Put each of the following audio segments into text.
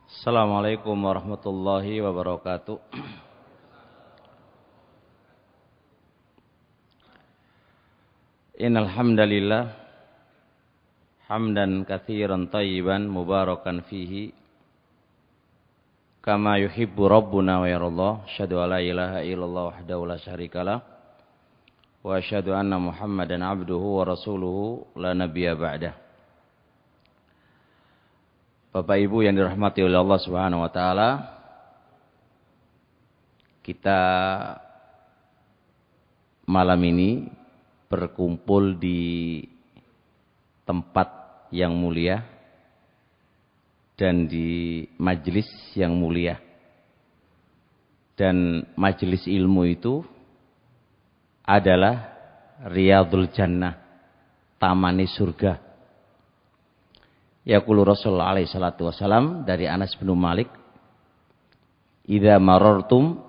Assalamualaikum warahmatullahi wabarakatuh. Innal hamdalillah hamdan katsiran thayyiban mubarakan fihi kama yuhibbu rabbuna wa yarallah. Asyhadu an la ilaha illallah wahdahu la syarikalah wa asyhadu anna Muhammadan abduhu wa rasuluhu la nabiyya ba'dah. Bapak Ibu yang dirahmati oleh Allah Subhanahu wa taala, kita malam ini berkumpul di tempat yang mulia dan di majelis yang mulia. Dan majelis ilmu itu adalah Riyadhul Jannah, tamani surga. Yaqulu Rasulullah alaihi salatu wasalam dari Anas bin Malik, "Idza marartum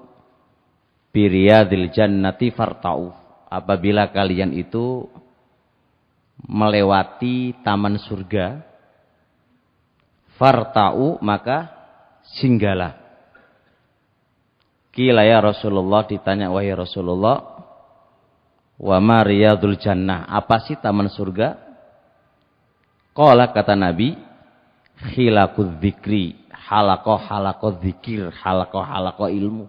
bi riyadil jannati farta'u." Apabila kalian itu melewati taman surga, farta'u, maka singgahlah. Qila ya Rasulullah, ditanya wahai Rasulullah, wa ma riyadul jannah, apa sih taman surga? Qala, kata Nabi, khilaqudz dzikri, halaqah dzikir, halaqah ilmu.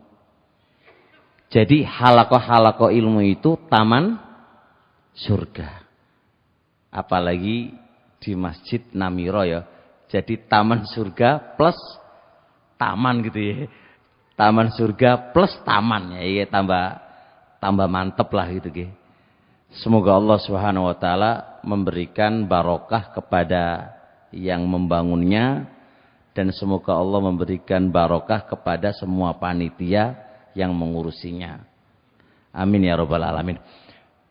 Jadi halaqah ilmu itu taman surga. Apalagi di Masjid Namiro ya. Jadi taman surga plus taman gitu ya. Taman surga plus taman ya, iya, tambah mantep lah gitu ya. Semoga Allah Subhanahu wa taala memberikan barokah kepada yang membangunnya, dan semoga Allah memberikan barokah kepada semua panitia yang mengurusinya. Amin ya rabbal alamin.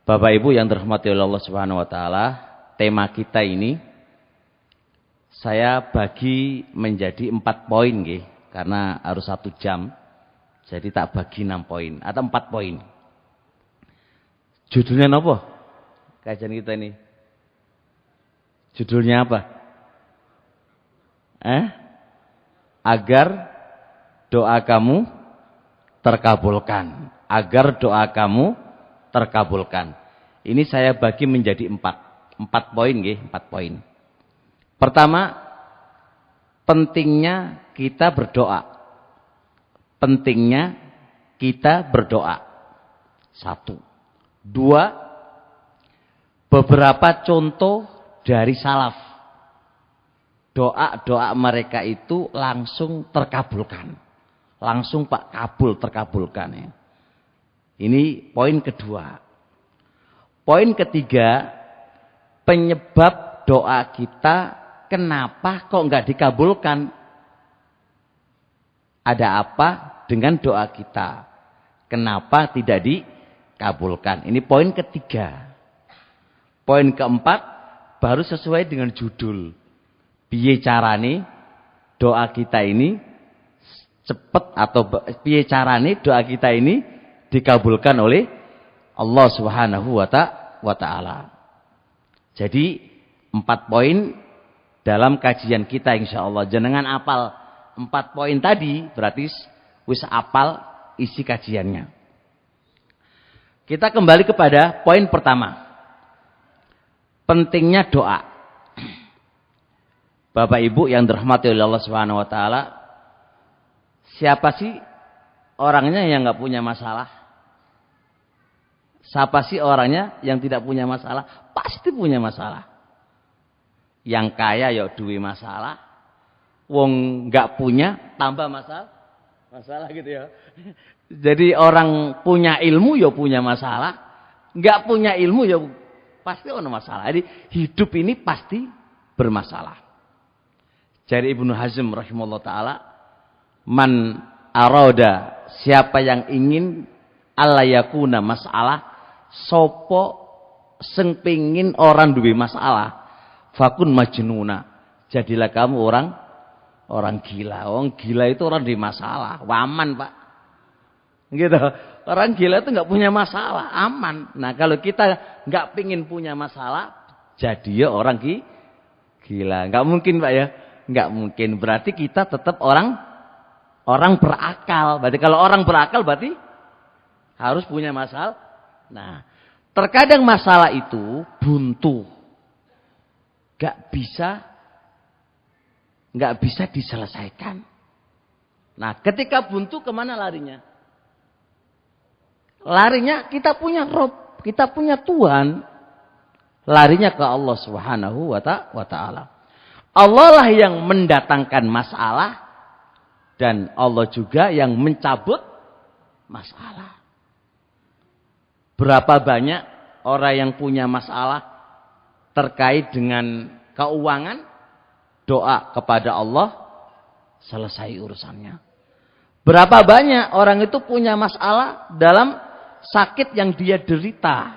Bapak Ibu yang dirahmati oleh Allah Subhanahu wa taala, tema kita ini saya bagi menjadi 4 poin nggih, karena harus 1 jam. Jadi tak bagi 6 poin atau 4 poin. Judulnya apa? Kajian kita ini. Judulnya apa? Agar doa kamu terkabulkan. Agar doa kamu terkabulkan. Ini saya bagi menjadi 4 poin nggih, 4 poin. Pertama, pentingnya kita berdoa. Pentingnya kita berdoa. 1. 2, beberapa contoh dari salaf. Doa-doa mereka itu langsung terkabulkan. Langsung Pak terkabulkan ya. Ini poin kedua. Poin ketiga, penyebab doa kita kenapa kok nggak dikabulkan? Ada apa dengan doa kita? Kenapa tidak dikabulkan? Ini poin ketiga. Poin keempat baru sesuai dengan judul. Piye carane doa kita ini cepet, atau piye carane doa kita ini dikabulkan oleh Allah Subhanahu wa taala. Jadi 4 poin dalam kajian kita insyaallah. Jenengan apal 4 poin tadi berarti wis apal isi kajiannya. Kita kembali kepada poin pertama. Pentingnya doa. Bapak Ibu yang dirahmati oleh Allah Subhanahu wa taala, siapa sih orangnya yang enggak punya masalah? Siapa sih orangnya yang tidak punya masalah? Pasti punya masalah. Yang kaya ya duwe masalah. Wong enggak punya tambah masalah gitu ya. Jadi orang punya ilmu ya punya masalah, enggak punya ilmu ya pasti ada masalah. Jadi hidup ini pasti bermasalah. Dari Ibnu Hazm rahimahullah ta'ala, man arada, siapa yang ingin alla yakuna masalah, sopo sing pengin orang duwe masalah, fakun majnuna, jadilah kamu orang gila. Orang gila itu orang duwe masalah, waman Pak. Gitu. Orang gila itu nggak punya masalah, aman. Nah kalau kita nggak pengin punya masalah, jadi ya orang gila. Nggak mungkin Pak ya. Enggak mungkin. Berarti kita tetap orang berakal. Berarti kalau orang berakal berarti harus punya masalah. Nah, terkadang masalah itu buntu. Enggak bisa diselesaikan. Nah, ketika buntu kemana larinya? Larinya kita punya Rob, kita punya Tuhan. Larinya ke Allah Subhanahu wa ta'ala. Allah lah yang mendatangkan masalah dan Allah juga yang mencabut masalah. Berapa banyak orang yang punya masalah terkait dengan keuangan, doa kepada Allah, selesai urusannya. Berapa banyak orang itu punya masalah dalam sakit yang dia derita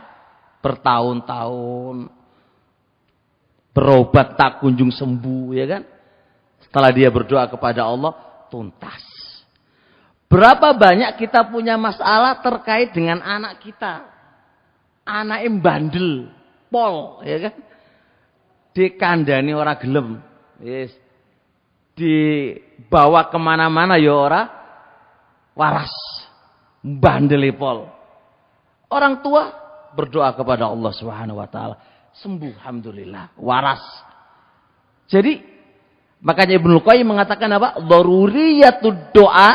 bertahun-tahun, berobat tak kunjung sembuh, ya kan? Setelah dia berdoa kepada Allah, tuntas. Berapa banyak kita punya masalah terkait dengan anak kita, anak yang bandel, pol, ya kan? Dikandani orang gelem, yes. Dibawa kemana-mana ya orang waras, bandel pol. Orang tua berdoa kepada Allah Subhanahu wa ta'ala, sembuh alhamdulillah, waras. Jadi makanya Ibnu Qayyim mengatakan apa? Daruriyatud doa,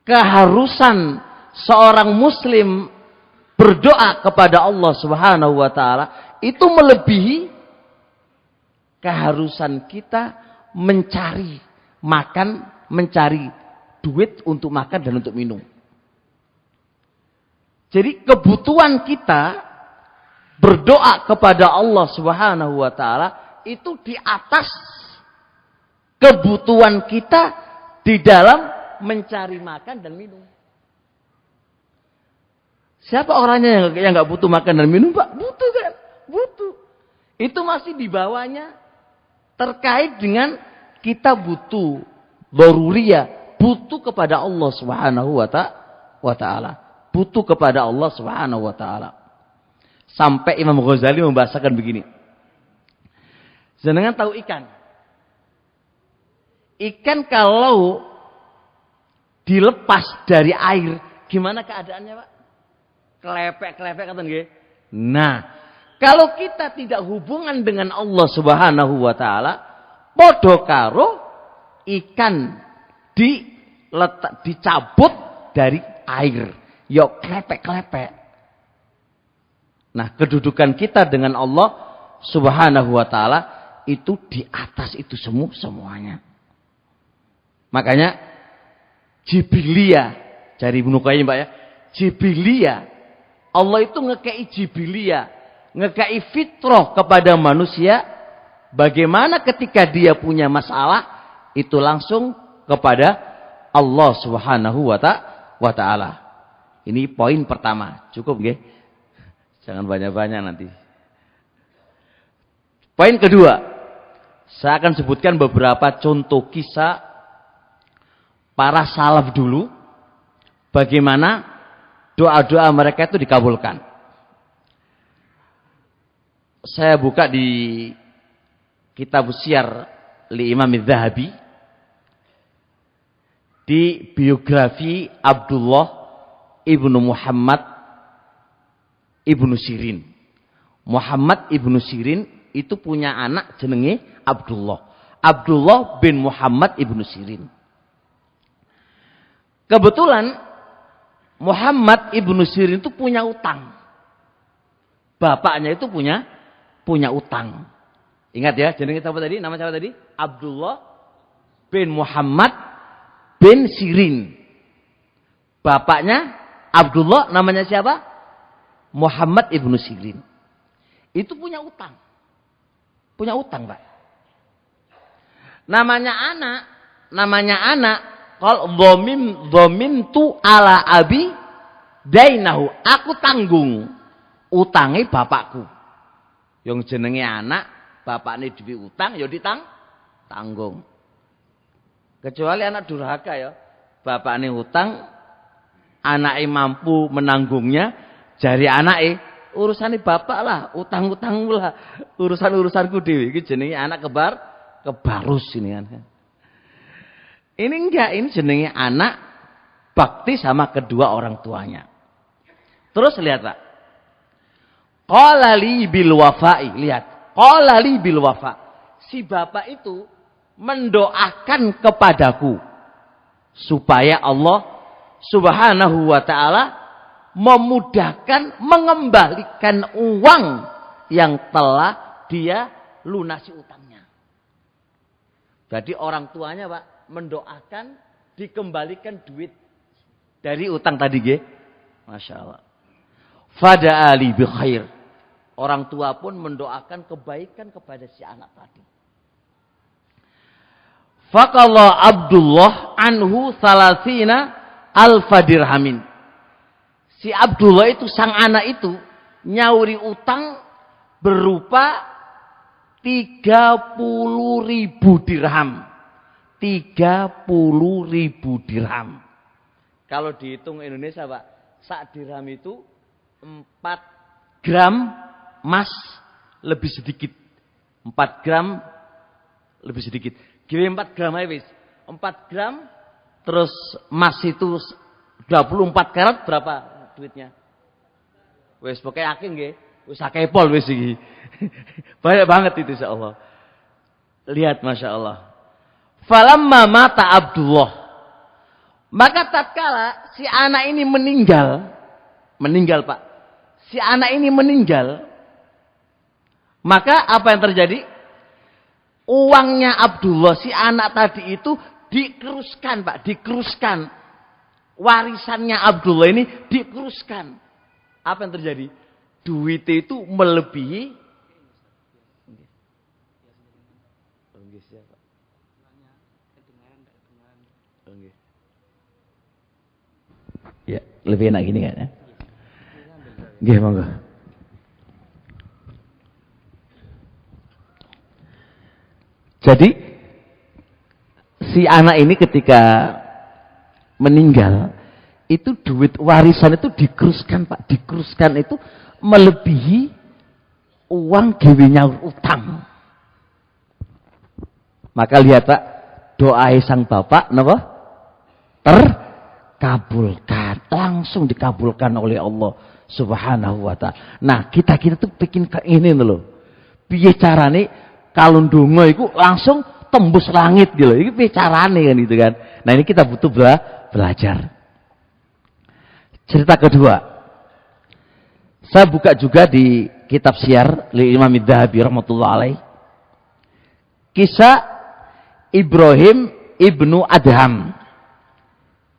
keharusan seorang muslim berdoa kepada Allah Subhanahu wa ta'ala itu melebihi keharusan kita mencari makan, mencari duit untuk makan dan untuk minum. Jadi kebutuhan kita berdoa kepada Allah Subhanahu wa ta'ala itu di atas kebutuhan kita di dalam mencari makan dan minum. Siapa orangnya yang nggak butuh makan dan minum, Pak? Butuh kan? Butuh. Itu masih di bawahnya terkait dengan kita butuh daruriyah, butuh kepada Allah Subhanahu wa ta'ala. Butuh kepada Allah Subhanahu wa ta'ala. Sampai Imam Ghazali membahasakan begini. Jenengan tahu ikan? Ikan kalau dilepas dari air, gimana keadaannya, Pak? Kelepek-kelepek kata nggih. Nah, kalau kita tidak hubungan dengan Allah Subhanahu wa ta'ala, padha karo ikan dicabut dari air. Yo klepek-klepek. Nah, kedudukan kita dengan Allah Subhanahu wa ta'ala itu di atas itu semuanya. Makanya jibiliyah dari Ibnu Qayyim, Pak ya. Jibiliyah. Allah itu ngekei jibiliyah, ngekei fitrah kepada manusia. Bagaimana ketika dia punya masalah itu langsung kepada Allah Subhanahu wa ta'ala. Ini poin pertama. Cukup nggih? Jangan banyak-banyak nanti. Poin kedua, saya akan sebutkan beberapa contoh kisah para salaf dulu, bagaimana doa-doa mereka itu dikabulkan. Saya buka di kitab Syiar li Imam Az-Zahabi, di biografi Abdullah ibnu Muhammad ibnu Sirin. Muhammad ibnu Sirin itu punya anak jenenge Abdullah. Abdullah bin Muhammad ibnu Sirin. Kebetulan Muhammad ibnu Sirin itu punya utang. Bapaknya itu punya utang. Ingat ya, jenenge siapa tadi? Nama siapa tadi? Abdullah bin Muhammad bin Sirin. Bapaknya Abdullah, namanya siapa? Muhammad ibnu Sirin. Itu punya utang. Punya utang, Pak. Namanya anak. Qal dhamintu ala abi dainahu. Aku tanggung utange bapakku. Yang jenenge anak, bapakne duwe utang ya tanggung. Kecuali anak durhaka ya. Bapakne utang, anaknya mampu menanggungnya, jari anaknya urusannya bapak lah, utang-utang lah, urusanku dewe. Iki jenenge anak kebarus ini kan. Ini enggak, ini jenenge anak bakti sama kedua orang tuanya. Terus lihat Pak. Qala li bil wafa'i, lihat. Qala li bil wafa'. Si bapak itu mendoakan kepadaku supaya Allah Subhanahu wa taala memudahkan mengembalikan uang yang telah dia lunasi utangnya. Jadi orang tuanya Pak mendoakan dikembalikan duit dari utang tadi nggih. Masya Allah. Fada'ali bi khair. Orang tua pun mendoakan kebaikan kepada si anak tadi. Faqalla Abdullah anhu salasina alfa dirhamin. Si Abdullah itu sang anak itu nyauri utang berupa 30.000 dirham. 30.000 dirham. Kalau dihitung Indonesia Pak, sak dirham itu 4 gram emas lebih sedikit. 4 gram lebih sedikit. Gini 4 gram aja wis. 4 gram terus emas itu 24 karat berapa duitnya? Wis pokoknya akeh nggih. Wis akeh pol wis iki. Banyak banget itu insyaallah. Lihat Masya Allah. Falamma mata Abdullah. Maka tatkala si anak ini meninggal Pak. Si anak ini meninggal. Maka apa yang terjadi? Uangnya Abdullah si anak tadi itu dikeruskan Pak, dikeruskan. Warisannya Abdullah ini dikeruskan. Apa yang terjadi? Duit itu melebihi ya, lebih enak gini kan ya? Nggih, monggo. Jadi si anak ini ketika meninggal itu duit warisan itu dikeruskan Pak, dikeruskan itu melebihi uang gewenya utang. Maka lihat Pak, doa sang bapak napa? Terkabulkan, langsung dikabulkan oleh Allah Subhanahu wa taala. Nah, kita tuh bikin ke ini loh. Piye carane kalau ndonga iku langsung tembus langit gitu loh. Iki piye carane kan gitu kan. Nah, ini kita butuh belajar. Cerita kedua. Saya buka juga di kitab Syiar li Imam Adz-Dzahabi rahimatullah alaih. Kisah Ibrahim ibnu Adham.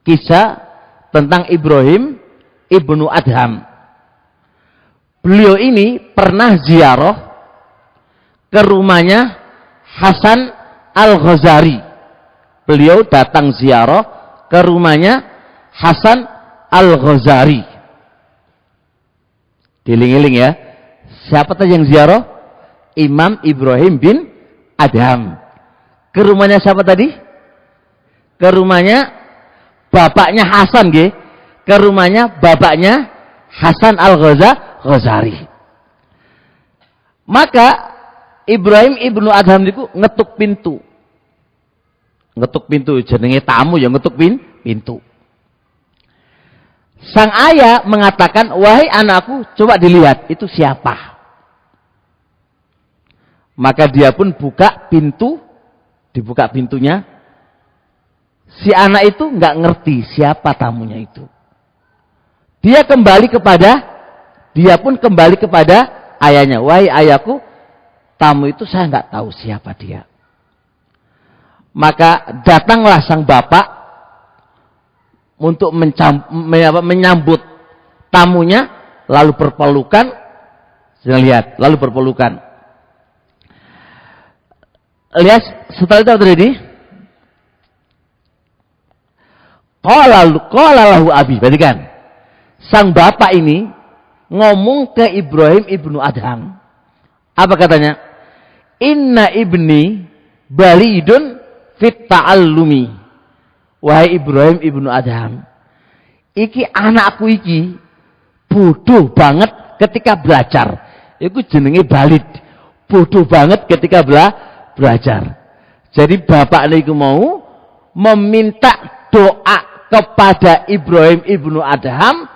Kisah tentang Ibrahim ibnu Adham. Beliau ini pernah ziarah ke rumahnya Hasan Al-Ghazali. Beliau datang ziarah ke rumahnya Hasan Al-Ghazali. Diling-iling ya. Siapa tadi yang ziarah? Imam Ibrahim bin Adham. Ke rumahnya siapa tadi? Ke rumahnya bapaknya Hasan nggih. Ke rumahnya bapaknya Hasan Al-Ghazali. Maka Ibrahim ibnu Adham itu ngetuk pintu. Ngetuk pintu jenenge tamu ya ngetuk pintu. Sang ayah mengatakan, "Wahai anakku, coba dilihat itu siapa?" Maka dia pun buka pintu, dibuka pintunya. Si anak itu nggak ngerti siapa tamunya itu. Dia pun kembali kepada ayahnya. "Wahai ayahku, tamu itu saya nggak tahu siapa dia." Maka datanglah sang bapak untuk menyambut tamunya, lalu berpelukan. Lihat, lalu berpelukan. Lihat setelah itu terjadi. Qala lahu abi, perhatikan. Sang bapak ini ngomong ke Ibrahim ibnu Adham. Apa katanya? "Inna ibni balidun fit ta'allumi." Wahai Ibrahim ibnu Adham, iki anakku iki bodoh banget ketika belajar. Iku jenenge balid. Bodoh banget ketika belajar. Jadi bapak niku mau meminta doa kepada Ibrahim ibnu Adham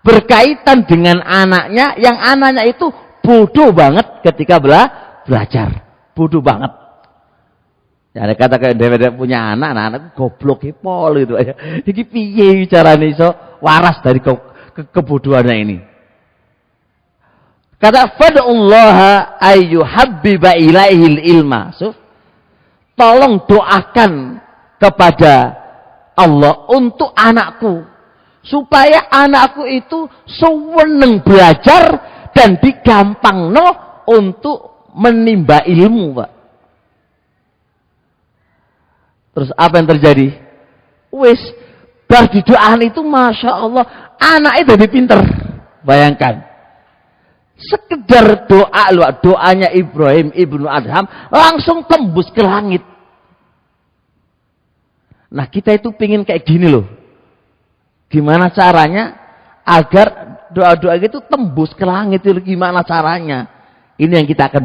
berkaitan dengan anaknya, yang anaknya itu bodoh banget ketika belajar. Bodoh banget. Ya ada kata kayak dia punya anak goblok pol gitu aja. Iki piye carane iso waras dari kebodohannya ini. Kata fad'ullaha ayyuhabbiba ilaihil ilma. Tolong doakan kepada Allah untuk anakku supaya anakku itu seneng belajar dan digampangno untuk menimba ilmu, Pak. Terus apa yang terjadi? Wis bar didoaan itu Masya Allah anaknya jadi pinter. Bayangkan sekedar doanya Ibrahim ibnu Adham langsung tembus ke langit. Nah kita itu pingin kayak gini loh. Gimana caranya agar doa-doa itu tembus ke langit itu, gimana caranya? Ini yang kita akan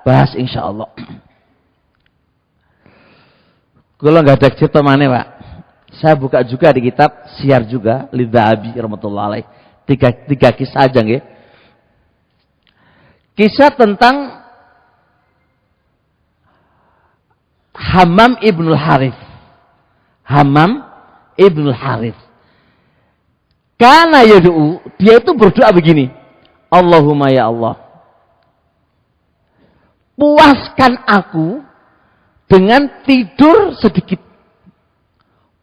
bahas insya Allah. Kalau nggak ada cerita mana Pak, saya buka juga di kitab Syiar juga Lidzahabi rahmatullah alaih. Tiga kisah aja nggih. Kisah tentang Hammam ibnul Harith. Hammam ibnul Harith. Karena yad'u, dia itu berdoa begini. Allahumma ya Allah, puaskan aku dengan tidur sedikit.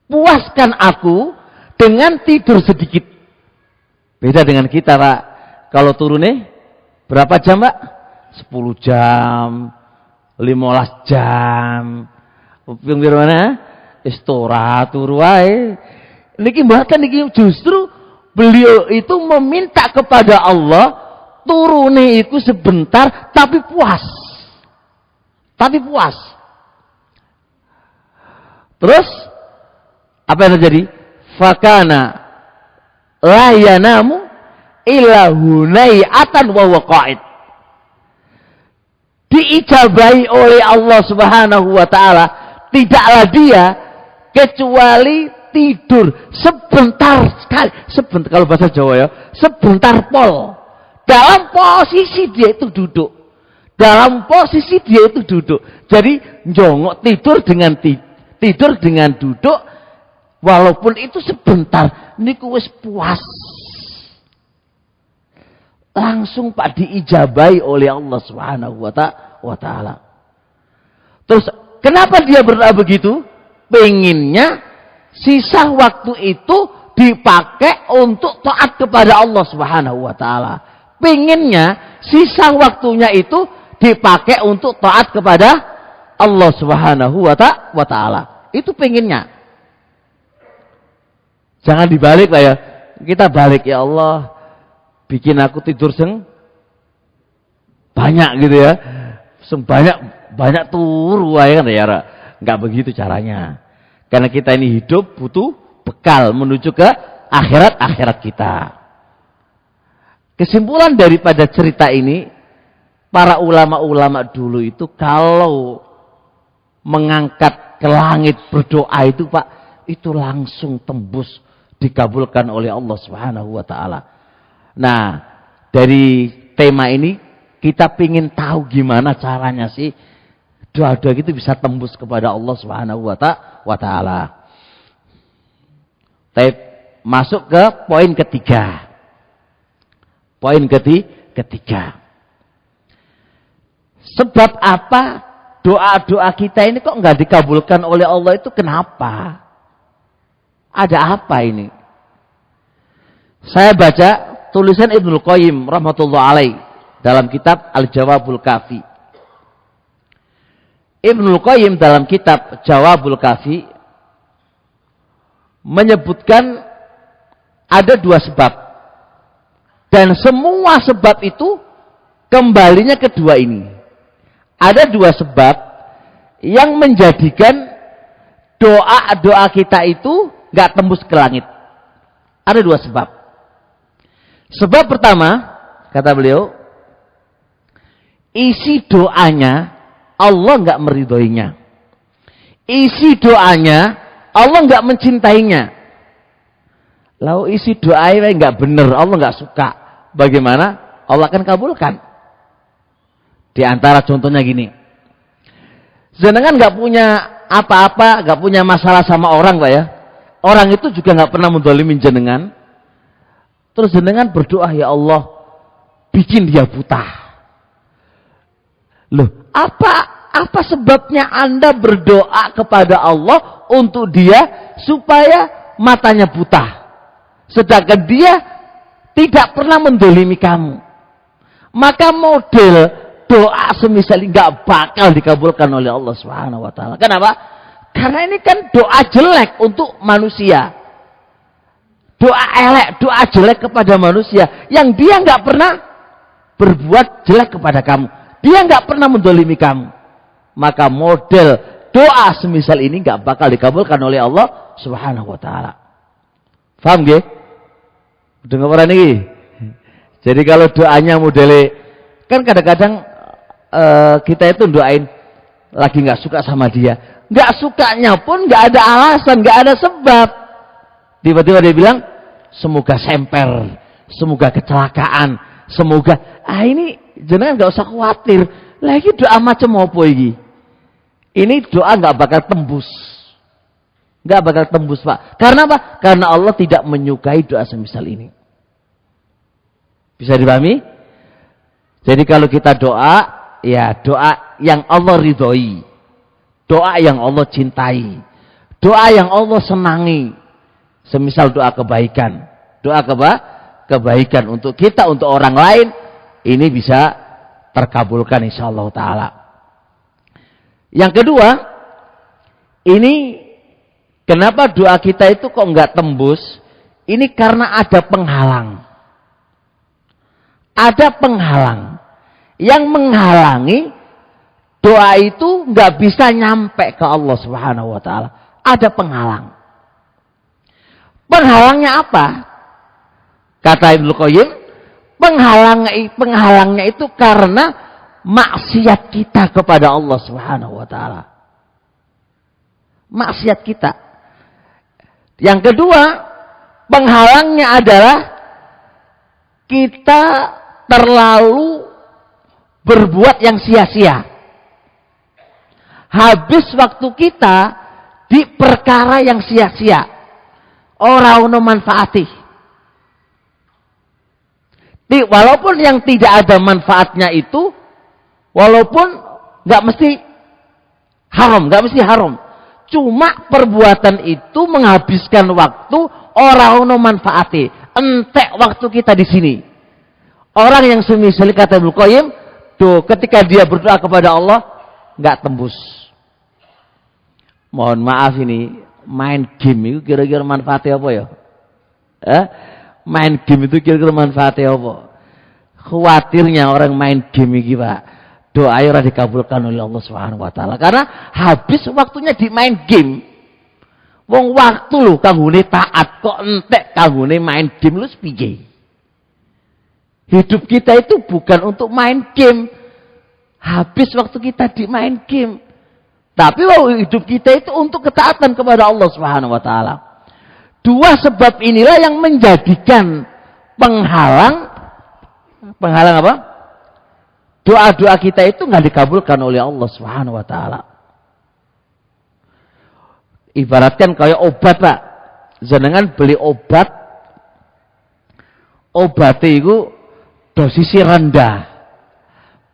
Puaskan aku dengan tidur sedikit. Beda dengan kita, Pak. Kalau turunnya berapa jam, Pak? 10 jam, 15 jam. Yang di mana? Istora turu wae. Niki bahkan niki justru beliau itu meminta kepada Allah turune iku sebentar tapi puas. Tapi puas. Terus apa yang terjadi? Fakana la yanamu illa hunayatan wa huwa qa'id. Diijabahi oleh Allah Subhanahu wa taala, tidaklah dia kecuali tidur sebentar sekali. Sebentar, kalau bahasa Jawa ya, sebentar pol. Dalam posisi dia itu duduk. Dalam posisi dia itu duduk. Jadi njongok tidur dengan duduk, walaupun itu sebentar, niku wis puas. Langsung Pak diijabahi oleh Allah Subhanahu wa taala. Terus kenapa dia berdoa begitu? Penginnya sisa waktu itu dipakai untuk taat kepada Allah Subhanahu wa taala. Penginnya sisa waktunya itu dipakai untuk taat kepada Allah Subhanahu wa taala. Itu pengennya. Jangan dibalik lah ya. Kita balik, ya Allah, bikin aku tidur banyak gitu ya. Banyak turu ya kan ya. Enggak begitu caranya. Karena kita ini hidup butuh bekal menuju ke akhirat kita. Kesimpulan daripada cerita ini, para ulama-ulama dulu itu kalau mengangkat ke langit berdoa itu Pak, itu langsung tembus dikabulkan oleh Allah Subhanahu wa taala. Nah, dari tema ini kita ingin tahu gimana caranya sih doa-doa itu bisa tembus kepada Allah Subhanahu wa taala. Masuk ke poin ketiga. Poin ketiga. Sebab apa doa-doa kita ini kok nggak dikabulkan oleh Allah itu kenapa? Ada apa ini? Saya baca tulisan Ibnul Qayyim rahmatullah alaih dalam kitab Al-Jawabul Kafi. Ibnul Qayyim dalam kitab Jawabul Kafi menyebutkan ada 2 sebab. Dan semua sebab itu kembalinya ke 2 ini. Ada 2 sebab yang menjadikan doa-doa kita itu nggak tembus ke langit. Ada 2 sebab. Sebab pertama, kata beliau, isi doanya Allah nggak meridhoinya. isi doanya Allah nggak mencintainya. Lalu isi doanya nggak bener, Allah nggak suka. Bagaimana? Allah akan kabulkan. Di antara contohnya gini. Jenengan nggak punya apa-apa, nggak punya masalah sama orang, Pak ya. Orang itu juga nggak pernah mendolimin jenengan. Terus jenengan berdoa, ya Allah, bikin dia buta. Loh, apa sebabnya Anda berdoa kepada Allah untuk dia supaya matanya buta? Sedangkan dia tidak pernah mendolimi kamu. Maka model doa semisal ini nggak bakal dikabulkan oleh Allah Subhanahu wa taala. Kenapa? Karena ini kan doa jelek untuk manusia. Doa elek, doa jelek kepada manusia yang dia nggak pernah berbuat jelek kepada kamu. Dia nggak pernah mendolimi kamu. Maka model doa semisal ini nggak bakal dikabulkan oleh Allah Subhanahu wa taala. Paham nggih? Dengar orang ini. Jadi kalau doanya modele, kan kadang-kadang kita itu doain lagi nggak suka sama dia, nggak sukanya pun nggak ada alasan, nggak ada sebab. Tiba-tiba dia bilang, semoga semper, semoga kecelakaan, semoga ini jenengan nggak usah khawatir. Lagi doa macam apa ini? Ini doa nggak bakal tembus, nggak bakal tembus, Pak. Karena apa? Karena Allah tidak menyukai doa semisal ini. Bisa dipahami? Jadi kalau kita doa, ya doa yang Allah ridhoi, doa yang Allah cintai, doa yang Allah senangi. Semisal doa kebaikan, doa kebaikan untuk kita, untuk orang lain, ini bisa terkabulkan insyaallah taala. Yang kedua, ini kenapa doa kita itu kok nggak tembus? Ini karena ada penghalang. Ada penghalang yang menghalangi doa itu nggak bisa nyampe ke Allah Subhanahu wa taala. Ada penghalang. Penghalangnya apa? Kata Ibnu Qayyim, penghalangnya itu karena maksiat kita kepada Allah Subhanahu wa taala. Maksiat kita. Yang kedua, penghalangnya adalah kita terlalu berbuat yang sia-sia. Habis waktu kita di perkara yang sia-sia. Ora ono manfaati. Walaupun yang tidak ada manfaatnya itu, walaupun nggak mesti haram. Cuma perbuatan itu menghabiskan waktu, ora ono manfaati. Entek waktu kita di sini. Orang yang semisal kata Ibnu Qayyim, ketika dia berdoa kepada Allah nggak tembus. Mohon maaf ini, main game itu kira-kira manfaatnya apa ya? Main game itu kira-kira manfaatnya apa? Khawatirnya orang main game ini, Pak, doanya ora dikabulkan oleh Allah Subhanahu wa taala karena habis waktunya di main game. Wong waktu lho kanggone taat kok entek kanggone main game lu piye? Hidup kita itu bukan untuk main game. Habis waktu kita di main game. Tapi hidup kita itu untuk ketaatan kepada Allah Subhanahu wa taala. Dua sebab inilah yang menjadikan penghalang apa? Doa-doa kita itu nggak dikabulkan oleh Allah Subhanahu wa taala. Ibaratkan kayak obat, Pak. Jenengan beli obat itu dosisnya rendah.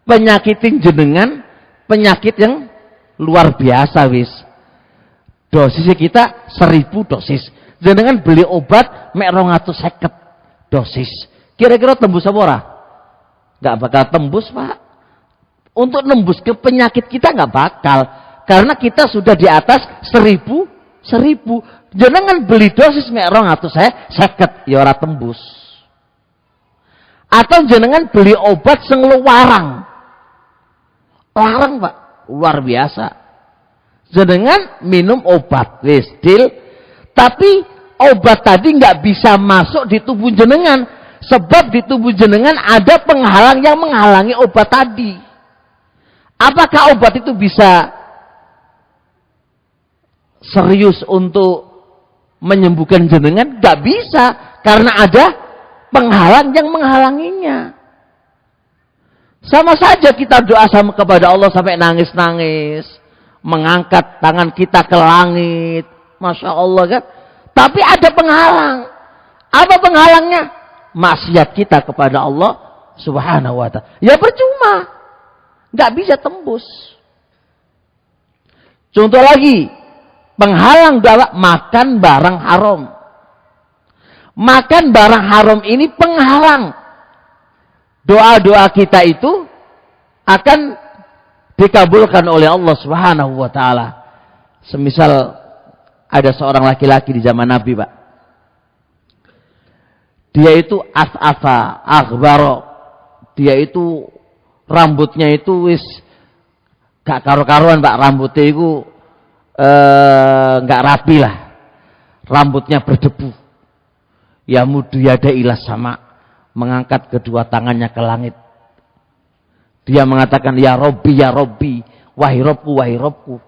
Penyakitin jenengan penyakit yang luar biasa wis. Dosisnya kita 1000 dosis. Jenengan beli obat mek 250 dosis. Kira-kira tembus apa ora? Enggak bakal tembus, Pak. Untuk nembus ke penyakit kita enggak bakal. Karena kita sudah di atas 1000. Jenengan beli dosis mek 250 ya ora tembus. Atau jenengan beli obat sing larang, Pak, luar biasa. Jenengan minum obat, wis deal. Tapi obat tadi nggak bisa masuk di tubuh jenengan, sebab di tubuh jenengan ada penghalang yang menghalangi obat tadi. Apakah obat itu bisa serius untuk menyembuhkan jenengan, nggak bisa, karena ada penghalang yang menghalanginya. Sama saja kita doa sama kepada Allah sampai nangis-nangis, mengangkat tangan kita ke langit, Masya Allah kan. Tapi ada penghalang. Apa penghalangnya? Maksiat kita kepada Allah Subhanahu wa ta'ala. Ya percuma, nggak bisa tembus. Contoh lagi, penghalang doa, makan barang haram. Makan barang haram ini penghalang. Doa-doa kita itu akan dikabulkan oleh Allah Subhanahu wa ta'ala. Semisal ada seorang laki-laki di zaman Nabi, Pak. Dia itu as'afa, akhbaro. Dia itu rambutnya itu wis gak karu-karuan, Pak. Rambutnya itu gak rapi lah. Rambutnya berdebu. Ya mudu yada ilas sama, mengangkat kedua tangannya ke langit. Dia mengatakan, ya Robbi, wahai Robku.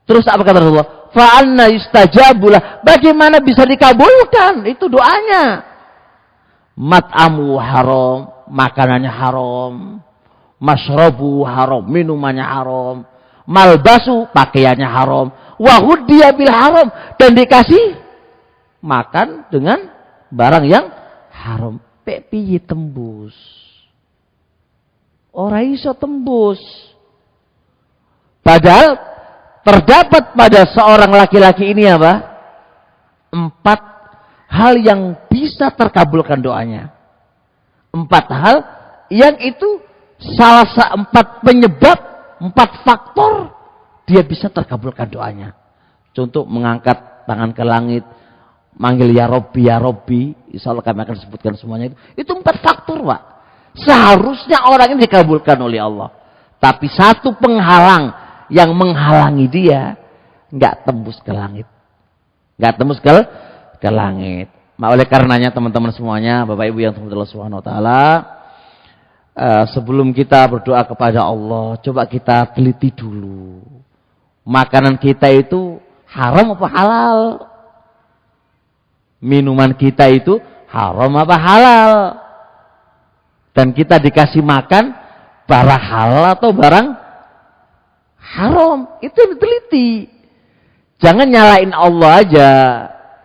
Terus apa kata Rasulullah? Fa'anna yustajabulah. Bagaimana bisa dikabulkan? Itu doanya. Mat'amu haram, makanannya haram. Mashrabu haram, minumannya haram. Malbasu, pakaiannya haram. Wahuddiya bil haram. Dan dikasih makan dengan barang yang haram. Piye tembus. Ora iso tembus. Padahal terdapat pada seorang laki-laki ini apa? 4 hal yang bisa terkabulkan doanya. 4 hal yang itu salah 4 penyebab, 4 faktor dia bisa terkabulkan doanya. Contoh mengangkat tangan ke langit, manggil ya Robbi, insya Allah kami akan sebutkan semuanya itu. Itu 4 faktor, Pak. Seharusnya orang ini dikabulkan oleh Allah. Tapi satu penghalang yang menghalangi dia nggak tembus ke langit. Nggak tembus ke langit. Oleh karenanya teman-teman semuanya, Bapak Ibu yang Allah Subhanahu wa taala, sebelum kita berdoa kepada Allah, coba kita teliti dulu. Makanan kita itu haram apa halal? Minuman kita itu haram apa halal? Dan kita dikasih makan barang halal atau barang haram. Itu diteliti. Jangan nyalain Allah aja.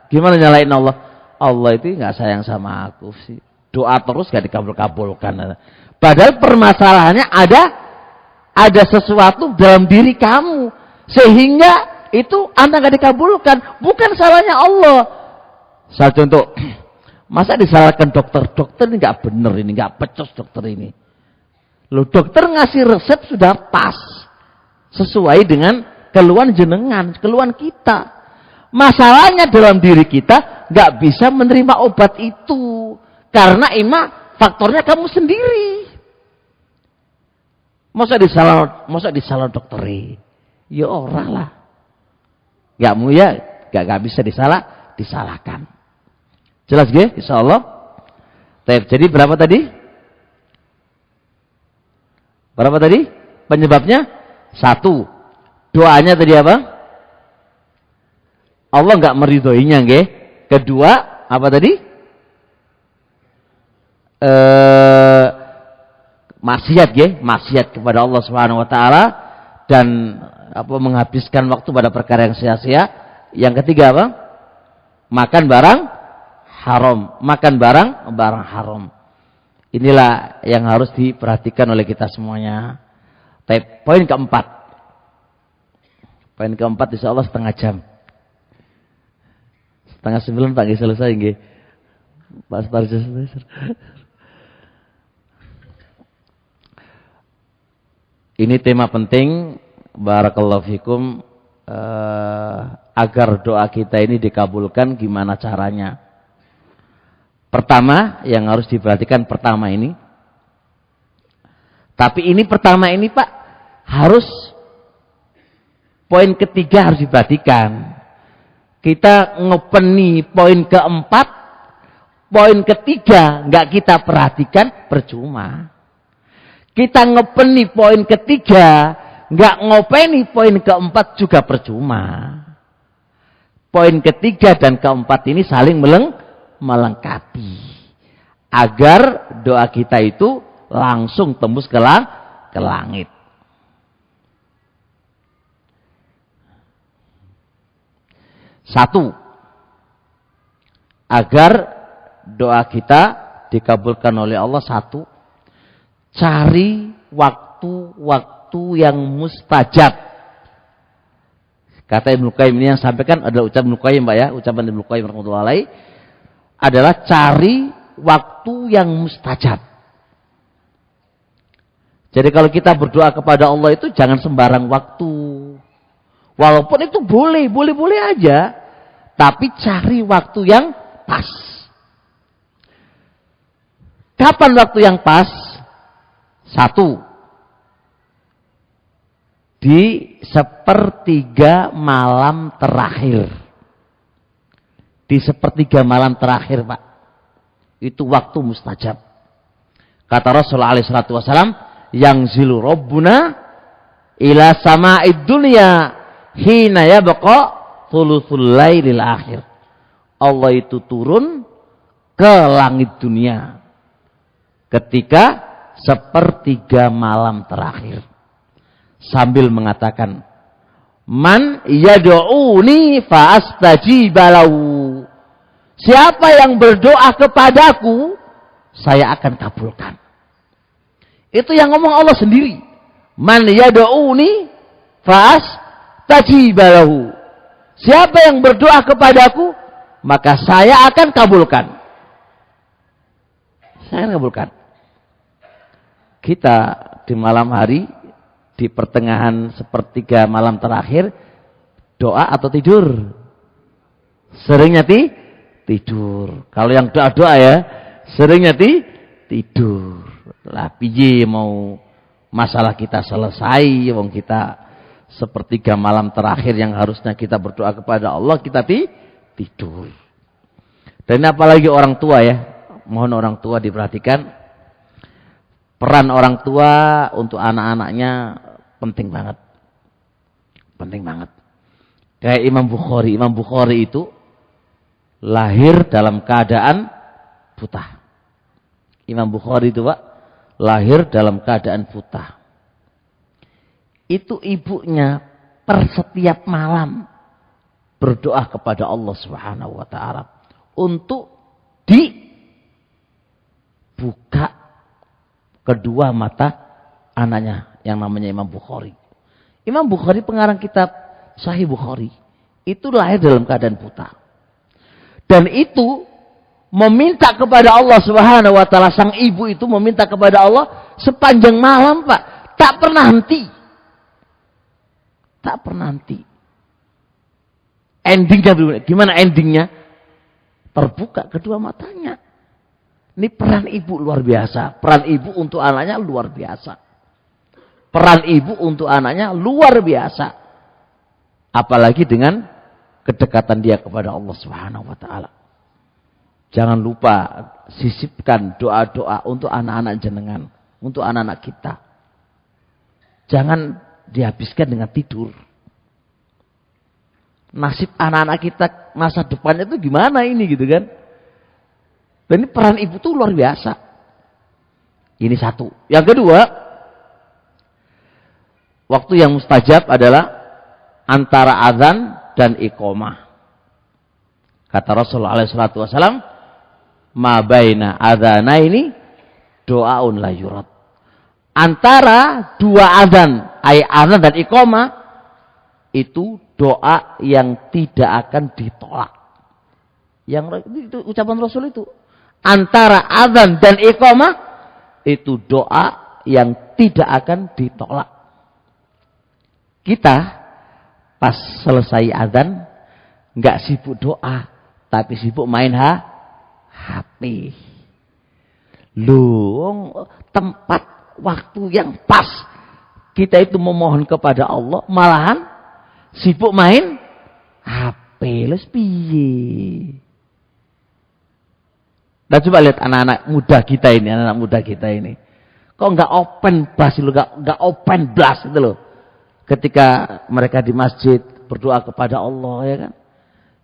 Gimana nyalain Allah? Allah itu nggak sayang sama aku sih. Doa terus gak dikabul-kabulkan. Padahal permasalahannya ada sesuatu dalam diri kamu sehingga itu Anda gak dikabulkan. Bukan salahnya Allah. Salah contoh, masa disalahkan dokter ini nggak bener, ini nggak pecos dokter ini. Loh, dokter ngasih resep sudah pas, sesuai dengan keluhan jenengan, keluhan kita. Masalahnya dalam diri kita nggak bisa menerima obat itu, karena faktornya kamu sendiri. Masa disalah dokter? Ya orang lah. Nggak bisa disalahkan. Jelas gak? Insya Allah. Jadi berapa tadi? Penyebabnya 1. Doanya tadi apa? Allah nggak meridhoinya, nggih. Kedua, apa tadi? Maksiat, nggih. Maksiat kepada Allah Subhanahu wa taala dan menghabiskan waktu pada perkara yang sia-sia. Yang ketiga apa? Makan barang haram, makan barang haram. Inilah yang harus diperhatikan oleh kita semuanya. Poin keempat. Insya Allah setengah jam. 8:30 Pak selesai nggih. Pak Sutarjo selesai. Ini tema penting, barakallahu fikum, agar doa kita ini dikabulkan, gimana caranya? Pertama yang harus diperhatikan ini. Tapi ini pertama ini Pak, harus poin ketiga harus diperhatikan. Kita ngopeni poin keempat, poin ketiga nggak kita perhatikan, percuma. Kita ngopeni poin ketiga, nggak ngopeni poin keempat juga percuma. Poin ketiga dan keempat ini saling melengkapi. Agar doa kita itu langsung tembus ke langit. Satu, agar doa kita dikabulkan oleh Allah, satu, cari waktu-waktu yang mustajab. Kata Ibnu Qayyim ini yang sampaikan adalah ucapan Ibnu Qayyim, Pak ya, ucapan Ibnu Qayyim rahimahullah alaih, adalah cari waktu yang mustajab. Jadi kalau kita berdoa kepada Allah itu jangan sembarang waktu. Walaupun itu boleh aja, tapi cari waktu yang pas. Kapan waktu yang pas? Satu, di sepertiga malam terakhir. Di sepertiga malam terakhir, Pak. Itu waktu mustajab. Kata Rasulullah SAW, yang zilu Rabbuna ila sama'id dunya hina yabqa thuluthul lailil akhir. Allah itu turun ke langit dunia ketika sepertiga malam terakhir. Sambil mengatakan, man yad'uni fa'astajibalahu. Siapa yang berdoa kepadaku, saya akan kabulkan. Itu yang ngomong Allah sendiri. Man yad'uni fa'astajibalahu. Siapa yang berdoa kepadaku, maka saya akan kabulkan. Saya akan kabulkan. Kita di malam hari, di pertengahan sepertiga malam terakhir, doa atau tidur? Seringnya tidur. Kalau yang doa-doa ya, seringnya tidur. Lah piye mau masalah kita selesai, wong kita sepertiga malam terakhir yang harusnya kita berdoa kepada Allah, kita tidur. Dan apalagi orang tua ya, mohon orang tua diperhatikan. Peran orang tua untuk anak-anaknya penting banget. Penting banget. Kayak Imam Bukhari. Imam Bukhari itu lahir dalam keadaan buta. Imam Bukhari itu, Pak, lahir dalam keadaan buta. Itu ibunya per setiap malam berdoa kepada Allah Subhanahu wa taala untuk dibuka kedua mata anaknya yang namanya Imam Bukhari. Imam Bukhari pengarang kitab Sahih Bukhari itu lahir dalam keadaan buta. Dan itu meminta kepada Allah Subhanahu wa taala, sang ibu itu meminta kepada Allah sepanjang malam, Pak. Tak pernah henti. Tak pernah henti. Endingnya gimana endingnya? Terbuka kedua matanya. Ini peran ibu luar biasa. Peran ibu untuk anaknya luar biasa. Peran ibu untuk anaknya luar biasa. Apalagi dengan kedekatan dia kepada Allah Subhanahu wa taala. Jangan lupa sisipkan doa-doa untuk anak-anak jenengan, untuk anak-anak kita. Jangan dihabiskan dengan tidur. Nasib anak-anak kita masa depannya itu gimana ini gitu kan? Dan ini peran ibu tuh luar biasa. Ini satu. Yang kedua, waktu yang mustajab adalah antara azan dan iqamah. Kata Rasulullah SAW, ma baina adzanaini doaun la yurad. Antara dua azan, azan dan iqamah, itu doa yang tidak akan ditolak. Yang itu ucapan Rasul itu. Antara azan dan iqamah itu doa yang tidak akan ditolak. Kita pas selesai azan nggak sibuk doa, tapi sibuk main HP. Loh, tempat waktu yang pas kita itu memohon kepada Allah, malahan sibuk main HP. Les piye? Dan coba lihat anak-anak muda kita ini, anak-anak muda kita ini. Kok nggak open blast itu, nggak open blast itu loh. Ketika mereka di masjid berdoa kepada Allah, ya kan?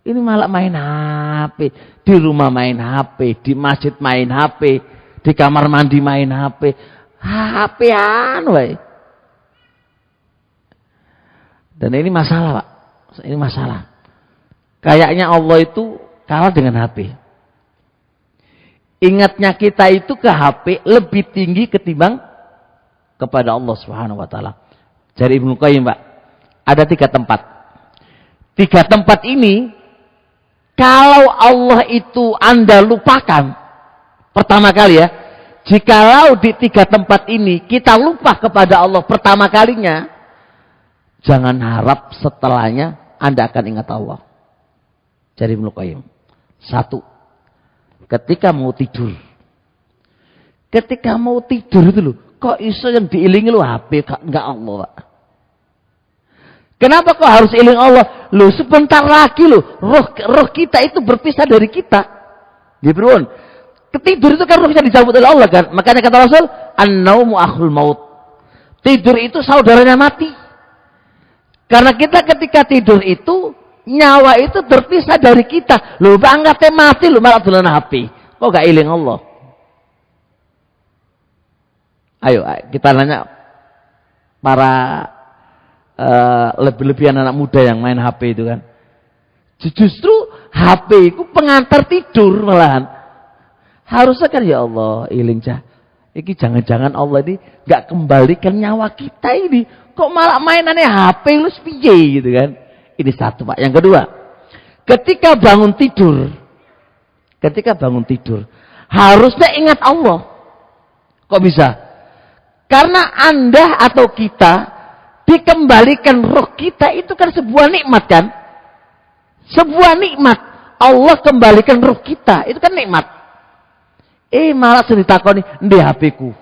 Ini malah main HP. Di rumah main HP, di masjid main HP, di kamar mandi main HP. HP-an wae. Dan ini masalah, Pak. Ini masalah. Kayaknya Allah itu kalah dengan HP. Ingatnya kita itu ke HP lebih tinggi ketimbang kepada Allah Subhanahu wa taala. Dari Ibnu Qayyim, Pak, ada 3 tempat. 3 tempat ini kalau Allah itu Anda lupakan pertama kali ya. Jikalau di 3 tempat ini kita lupa kepada Allah pertama kalinya, jangan harap setelahnya Anda akan ingat Allah. Dari Ibnu Qayyim. 1. Ketika mau tidur. Ketika mau tidur itu loh, kok iso yang diilingi lu HP, enggak Allah, Pak. Kenapa kok harus iling Allah? Loh sebentar lagi loh, roh kita itu berpisah dari kita. Gitu. Ketidur itu kan roh kita dicabut oleh Allah kan. Makanya kata Rasul, an-naumu akhul maut. Tidur itu saudaranya mati. Karena kita ketika tidur itu, nyawa itu terpisah dari kita. Loh bangkatnya mati loh, malah dolan HP. Kok gak iling Allah? Ayo kita nanya para lebih-lebihan anak muda yang main HP itu kan. Justru HP itu pengantar tidur malahan. Harusnya kan ya Allah iling cah. Iki jangan-jangan Allah ini gak kembalikan nyawa kita ini. Kok malah mainannya HP lu piye gitu kan. Ini 1, Pak. Yang kedua, ketika bangun tidur harusnya ingat Allah. Kok bisa? Karena Anda atau kita dikembalikan roh kita itu kan sebuah nikmat kan? Sebuah nikmat. Allah kembalikan roh kita, itu kan nikmat. Malah ditakoni ndek HP-ku.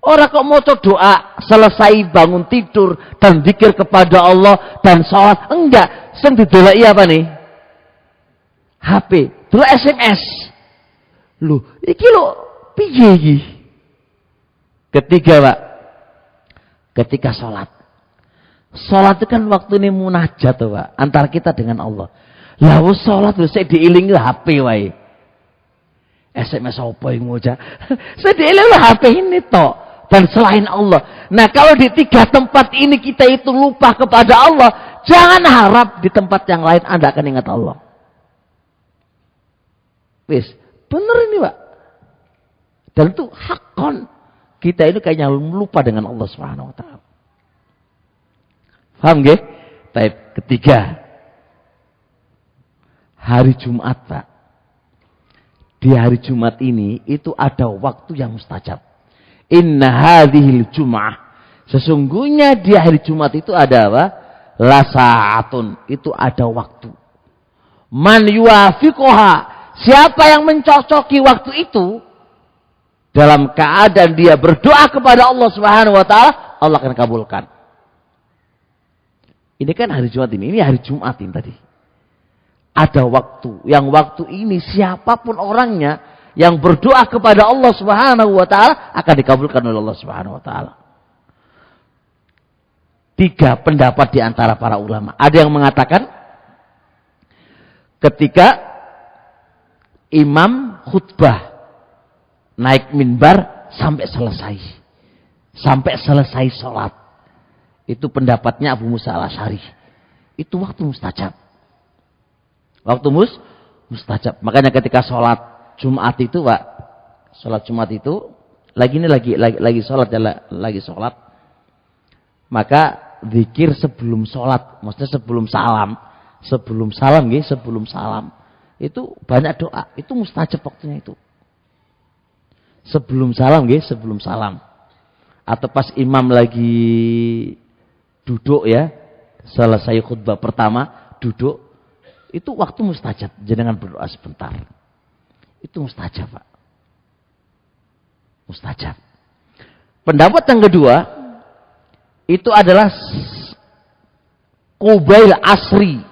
Ora kok maca doa selesai bangun tidur dan zikir kepada Allah dan sholat. Enggak, sing dideleki apa nih? HP, delok SMS. Loh, iki lho piye iki? Ketiga, Pak. Ketika sholat. Sholat itu kan waktu ini munajat tuh, Pak, antara kita dengan Allah. Lah wis sholat wis diilingi HP wae. SMS apa yang ngoja? Saya diilingi HP ini toh. Dan selain Allah. Nah kalau di 3 tempat ini kita itu lupa kepada Allah, jangan harap di tempat yang lain Anda akan ingat Allah. Wis, bener ini, Pak. Dan itu hakon. Kita ini kayaknya lupa dengan Allah Subhanahu wa taala. Paham nggih? Baik, ketiga. Hari Jumat, Pak. Di hari Jumat ini itu ada waktu yang mustajab. Inna hadhil jum'ah. Sesungguhnya di hari Jumat itu ada apa? Lasaatun. Itu ada waktu. Man yuafiqoha. Siapa yang mencocoki waktu itu dalam keadaan dia berdoa kepada Allah Subhanahu wa taala, Allah akan kabulkan. Ini kan hari Jumat ini hari Jumat ini tadi. Ada waktu, yang waktu ini siapapun orangnya yang berdoa kepada Allah Subhanahu wa taala akan dikabulkan oleh Allah Subhanahu wa taala. 3 pendapat di antara para ulama. Ada yang mengatakan ketika imam khutbah naik minbar sampai selesai. Sampai selesai sholat. Itu pendapatnya Abu Musa al-Asy'ari. Itu waktu mustajab. Waktu mustajab. Makanya ketika sholat Jumat itu, Pak, sholat Jumat itu lagi sholat, lagi sholat, maka zikir sebelum sholat, maksudnya sebelum salam, sebelum salam itu banyak doa, itu mustajab waktunya itu. Sebelum salam, atau pas imam lagi duduk ya, selesai khutbah pertama duduk, itu waktu mustajab. Jangan berdoa sebentar. Itu mustajab, Pak. Mustajab. Pendapat yang kedua itu adalah Qubail asri.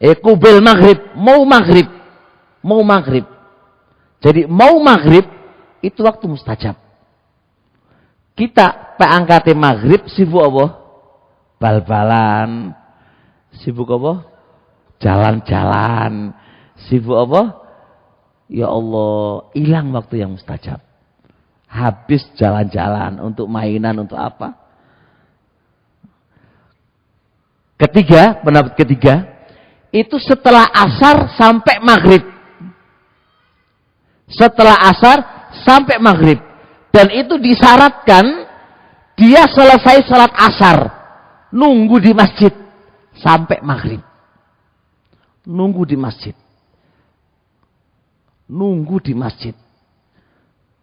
Qubail maghrib, mau maghrib. Jadi mau maghrib itu waktu mustajab. Kita angkate maghrib sibuk apa? Bal-balan. Sibuk apa? jalan-jalan. Sibuk apa? Ya Allah, hilang waktu yang mustajab. Habis jalan-jalan untuk mainan, untuk apa? Ketiga, pendapat ketiga, itu setelah asar sampai maghrib. Setelah asar sampai maghrib. Dan itu disyaratkan dia selesai salat asar, nunggu di masjid sampai maghrib. Nunggu di masjid. Nunggu di masjid.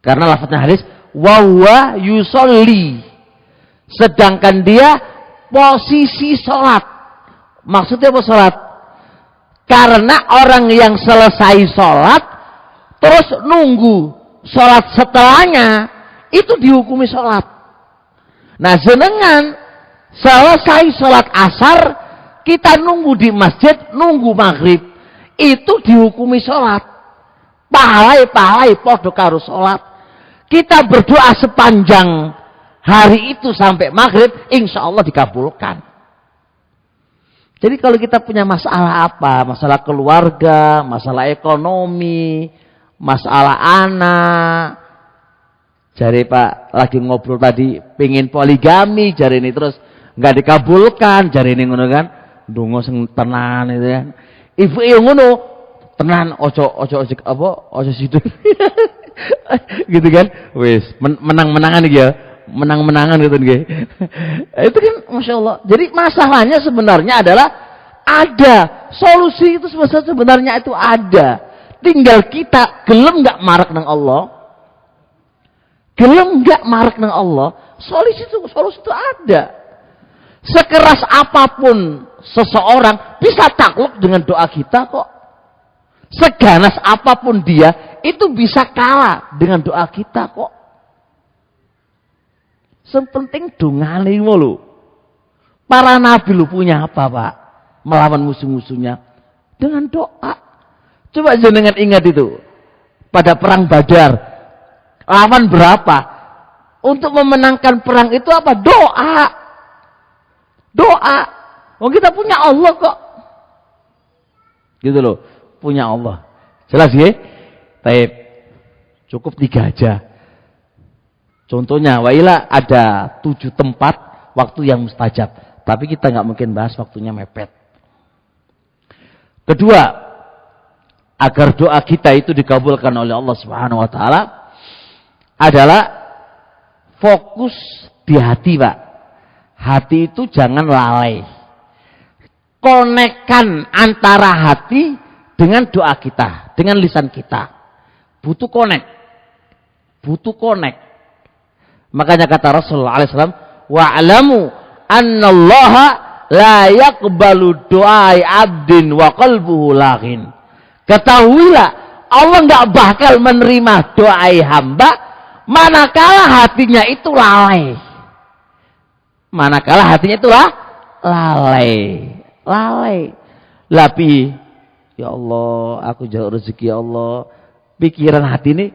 Karena lafadznya hadis, wa huwa yusolli. Sedangkan dia posisi sholat. Maksudnya apa sholat? Karena orang yang selesai sholat terus nunggu sholat setelahnya, itu dihukumi sholat. Nah, jenengan selesai sholat asar, kita nunggu di masjid, nunggu maghrib, itu dihukumi sholat. Pahalai podo karo sholat. Kita berdoa sepanjang hari itu sampai maghrib, insya Allah dikabulkan. Jadi kalau kita punya masalah apa, masalah keluarga, masalah ekonomi, masalah anak, jari Pak lagi ngobrol tadi pengen poligami, jari ini terus nggak dikabulkan, jari ini ngono kan, dungo sing tenan itu kan, ibu yang ngono tenan, ojo situ, gitu kan, wis menang-menangan ya. Menang-menangan gitu nggih. Itu kan Masya Allah. Jadi masalahnya sebenarnya adalah ada. Solusi itu sebenarnya itu ada. Tinggal kita gelem nggak marak nang Allah. Gelem nggak marak nang Allah. Solusi itu ada. Sekeras apapun seseorang bisa takluk dengan doa kita kok. Seganas apapun dia itu bisa kalah dengan doa kita kok. Sepenting dongane lho. Para nabi lu punya apa, Pak? Melawan musuh-musuhnya dengan doa. Coba jenengan ingat itu. Pada perang Badar, lawan berapa? Untuk memenangkan perang itu apa? Doa. Doa. Oh, kita punya Allah kok. Gitu loh, punya Allah. Jelas ya? Taib. Cukup 3 aja. Contohnya, wailah ada 7 tempat waktu yang mustajab. Tapi kita nggak mungkin bahas, waktunya mepet. Kedua, agar doa kita itu dikabulkan oleh Allah Subhanahu Wa Taala adalah fokus di hati, Pak. Hati itu jangan lalai. Konekkan antara hati dengan doa kita, dengan lisan kita. Butuh konek. Butuh konek. Makanya kata Rasulullah SAW, wa'alamu annallaha la yaqbalu du'ai abdin wa qalbuhu laghin. Ketahuilah, Allah nggak bakal menerima doa hamba manakala hatinya itu lalai. Manakala hatinya itu lalai. Lalai. Lapi, ya Allah, aku jauh rezeki ya Allah. Pikiran hati ini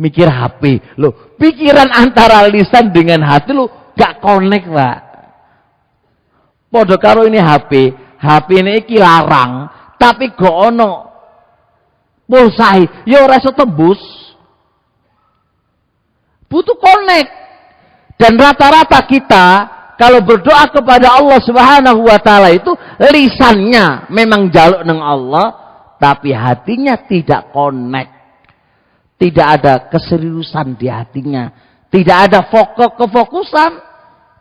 mikir HP. Loh, pikiran antara lisan dengan hati lu gak connect, Pak. Podo karo ini HP. HP ini iki larang, tapi gak ono pulsai, ya ora iso tembus. Butuh connect. Dan rata-rata kita kalau berdoa kepada Allah Subhanahu Wa Taala itu lisannya memang jaluk nang Allah, tapi hatinya tidak connect. Tidak ada keseriusan di hatinya. Tidak ada kefokusan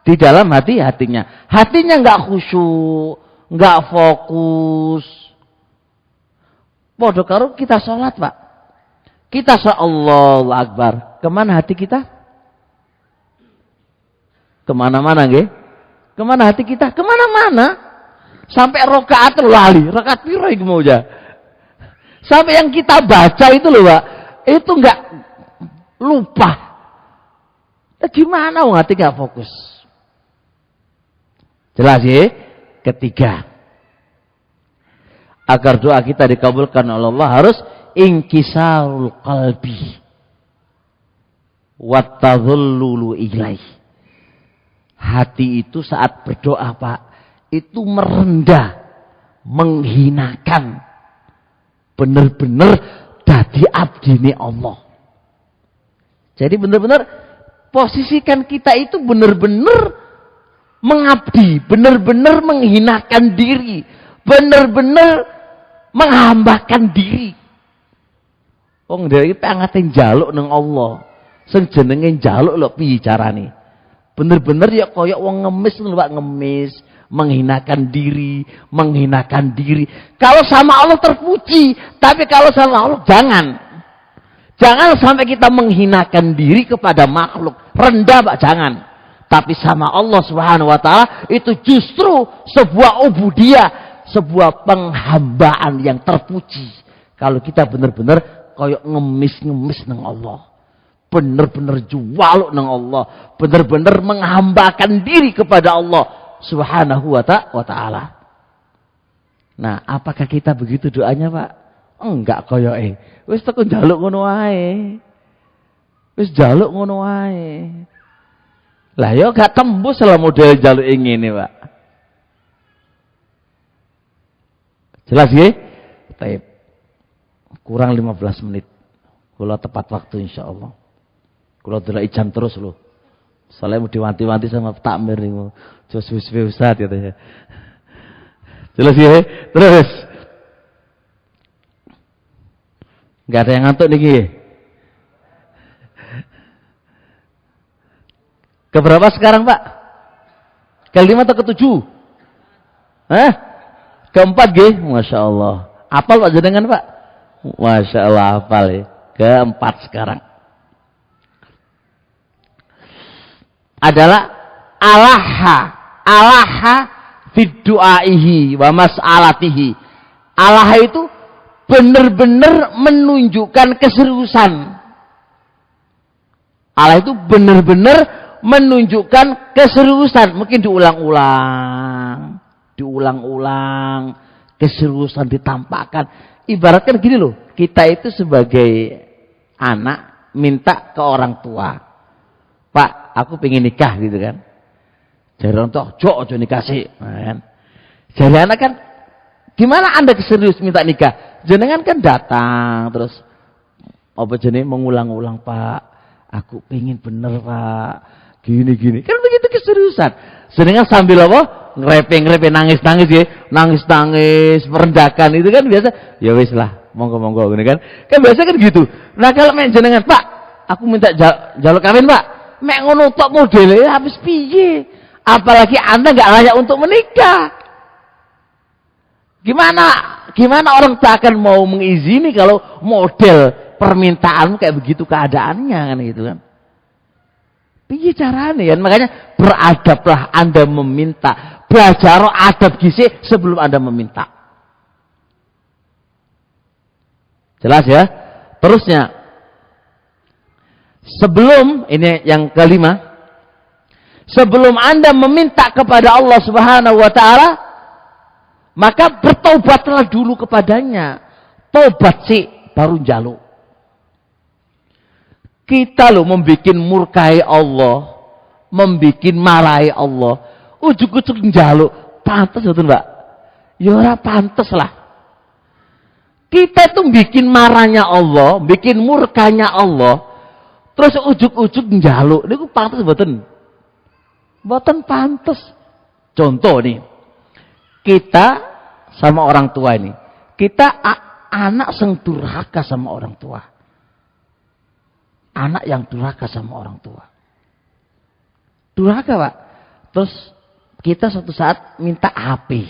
di dalam hatinya. Hatinya nggak khusyuk, nggak fokus. Podo karo kita sholat, Pak. Kita sholat Allahu Akbar. Kemana hati kita? Kemana-mana, nggih? Kemana hati kita? Kemana-mana. Sampai rakaat lali. Rakaat piro iku mau aja. Sampai yang kita baca itu loh, Pak. Itu enggak lupa. Gimana hati enggak fokus? Jelas ya? Ketiga, agar doa kita dikabulkan oleh Allah harus inkisarul qalbi wa tadhallulu ilaih. Hati itu saat berdoa, Pak, itu merendah menghinakan. Bener-bener dadi abdine Allah. Jadi bener-bener posisikan kita itu bener-bener mengabdi, bener-bener menghinakan diri, bener-bener menghambakan diri. Wong dhewe iki pangate njaluk nang Allah. Sing jenenge njaluk lho piye carane? Bener-bener ya koyok wong ngemis lho Pak, ngemis, menghinakan diri, menghinakan diri. Kalau sama Allah terpuji, tapi kalau sama Allah jangan. Jangan sampai kita menghinakan diri kepada makhluk. Rendah Pak, jangan. Tapi sama Allah Subhanahu wa taala itu justru sebuah ubudiyah, sebuah penghambaan yang terpuji. Kalau kita benar-benar koyok ngemis-ngemis nang Allah. Benar-benar jualuk nang Allah, benar-benar menghambakan diri kepada Allah Subhanahu wa taala. Nah, apakah kita begitu doanya, Pak? Enggak koyoke. Wis teko njaluk ngono wae. Wis njaluk ngono wae. Lah ya gak tembus lah model jaluk ngene, Pak. Jelas nggih? Baik. Kurang 15 menit. Kula tepat waktu insyaallah. Kula delok jam terus lho. Soalnya mau diwanti-wanti sama takmir niku. Jo suwe-suwe Ustaz katanya. Jelas nggih? Terus. Enggak ada yang ngantuk niki. Keberapa sekarang Pak? Kelima atau ketujuh? Keempat nggih? Masya Allah. Apal Pak jenengan Pak? Masya Allah hafal ya. Keempat sekarang. Adalah alaha fid du'aihi wa mas'alatihi. Alaha itu benar-benar menunjukkan keseriusan. Allah itu benar-benar menunjukkan keseriusan. Mungkin diulang-ulang, keseriusan ditampakkan. Ibaratkan gini loh, kita itu sebagai anak minta ke orang tua, Pak, aku pengen nikah gitu kan. Jadi orang tua, ojo nikah sih, kan? Jadi anak kan, gimana Anda serius minta nikah? Jenengan kan datang terus, apa jenenge mengulang-ulang, Pak, aku pengen bener Pak, gini-gini, kan begitu keseriusan. Jenengan sambil apa? Ngerepe nangis-nangis ya, nangis-nangis, merendahkan itu kan biasa. Ya wis lah, monggo-monggo gini kan. Kan biasa kan gitu. Nah kalau main jenengan, Pak, aku minta jaluk kawin, Pak. Mek ngono tok modelnya habis piye? Apalagi Anda nggak layak untuk menikah. Gimana orang tak akan mau mengizini kalau model permintaanmu kayak begitu keadaannya kan gitu kan. Piye carane ya? Makanya beradablah Anda meminta. Belajar adab gisik sebelum Anda meminta. Jelas ya? Terusnya. Sebelum, ini yang kelima. Sebelum Anda meminta kepada Allah Subhanahu wa taala, maka bertobatlah dulu kepadanya. Tobat sih baru njaluk. Kita loh membuat murkai Allah, membuat marahi Allah, ujuk-ujuk njaluk, pantes betul Mbak? Ya ora pantes lah. Kita itu bikin marahnya Allah, bikin murkanya Allah, terus ujuk-ujuk njaluk, niku pantes mboten? Mboten pantes. Contoh nih, kita sama orang tua ini, kita anak sing durhaka sama orang tua. Anak yang durhaka sama orang tua. Durhaka Pak. Terus kita suatu saat minta HP.